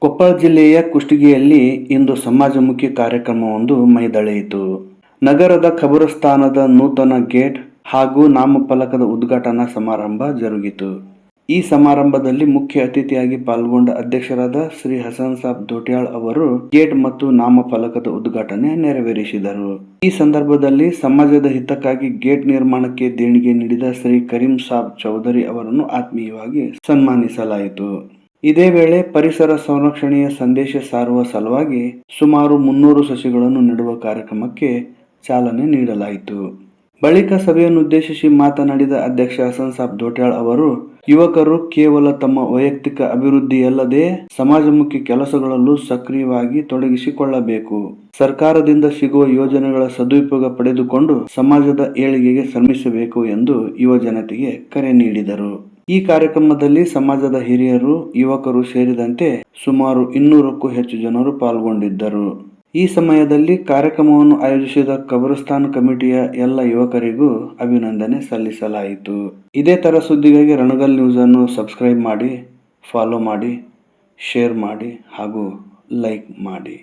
ಕೊಪ್ಪಳ ಜಿಲ್ಲೆಯ ಕುಷ್ಟಗಿಯಲ್ಲಿ ಇಂದು ಸಮಾಜಮುಖಿ ಕಾರ್ಯಕ್ರಮವೊಂದು ಮೈದಳೆಯಿತು. ನಗರದ ಖಬರಸ್ಥಾನದ ನೂತನ ಗೇಟ್ ಹಾಗೂ ನಾಮಫಲಕದ ಉದ್ಘಾಟನಾ ಸಮಾರಂಭ ಜರುಗಿತು. ಈ ಸಮಾರಂಭದಲ್ಲಿ ಮುಖ್ಯ ಅತಿಥಿಯಾಗಿ ಪಾಲ್ಗೊಂಡ ಅಧ್ಯಕ್ಷರಾದ ಶ್ರೀ ಹಸನ್ ಸಾಬ್ ದೋಟ್ಯಾಳ್ ಅವರು ಗೇಟ್ ಮತ್ತು ನಾಮಫಲಕದ ಉದ್ಘಾಟನೆ ನೆರವೇರಿಸಿದರು. ಈ ಸಂದರ್ಭದಲ್ಲಿ ಸಮಾಜದ ಹಿತಕ್ಕಾಗಿ ಗೇಟ್ ನಿರ್ಮಾಣಕ್ಕೆ ದೇಣಿಗೆ ನೀಡಿದ ಶ್ರೀ ಕರೀಂ ಸಾಬ್ ಚೌಧರಿ ಅವರನ್ನು ಆತ್ಮೀಯವಾಗಿ ಸನ್ಮಾನಿಸಲಾಯಿತು. ಇದೇ ವೇಳೆ ಪರಿಸರ ಸಂರಕ್ಷಣೆಯ ಸಂದೇಶ ಸಾರುವ ಸಲುವಾಗಿ ಸುಮಾರು 300 ಸಸಿಗಳನ್ನು ನೆಡುವ ಕಾರ್ಯಕ್ರಮಕ್ಕೆ ಚಾಲನೆ ನೀಡಲಾಯಿತು. ಬಳಿಕ ಸಭೆಯನ್ನುದ್ದೇಶಿಸಿ ಮಾತನಾಡಿದ ಅಧ್ಯಕ್ಷ ಹಸನ್ ಸಾಬ್ ದೋಟ್ಯಾಳ್ ಅವರು, ಯುವಕರು ಕೇವಲ ತಮ್ಮ ವೈಯಕ್ತಿಕ ಅಭಿವೃದ್ಧಿಯಲ್ಲದೆ ಸಮಾಜಮುಖಿ ಕೆಲಸಗಳಲ್ಲೂ ಸಕ್ರಿಯವಾಗಿ ತೊಡಗಿಸಿಕೊಳ್ಳಬೇಕು. ಸರ್ಕಾರದಿಂದ ಸಿಗುವ ಯೋಜನೆಗಳ ಸದುಪಯೋಗ ಪಡೆದುಕೊಂಡು ಸಮಾಜದ ಏಳಿಗೆಗೆ ಶ್ರಮಿಸಬೇಕು ಎಂದು ಯುವ ಜನತೆಗೆ ಕರೆ ನೀಡಿದರು. ಈ ಕಾರ್ಯಕ್ರಮದಲ್ಲಿ ಸಮಾಜದ ಹಿರಿಯರು, ಯುವಕರು ಸೇರಿದಂತೆ ಸುಮಾರು 200ಕ್ಕೂ ಹೆಚ್ಚು ಜನರು ಪಾಲ್ಗೊಂಡಿದ್ದರು. ಈ ಸಮಯದಲ್ಲಿ ಕಾರ್ಯಕ್ರಮವನ್ನು ಆಯೋಜಿಸಿದ ಖಬರಸ್ಥಾನ್ ಕಮಿಟಿಯ ಎಲ್ಲ ಯುವಕರಿಗೂ ಅಭಿನಂದನೆ ಸಲ್ಲಿಸಲಾಯಿತು. ಇದೇ ತರ ಸುದ್ದಿಗಾಗಿ ರಣಗಲ್ ನ್ಯೂಸ್ ಅನ್ನು ಸಬ್ಸ್ಕ್ರೈಬ್ ಮಾಡಿ, ಫಾಲೋ ಮಾಡಿ, ಶೇರ್ ಮಾಡಿ ಹಾಗೂ ಲೈಕ್ ಮಾಡಿ.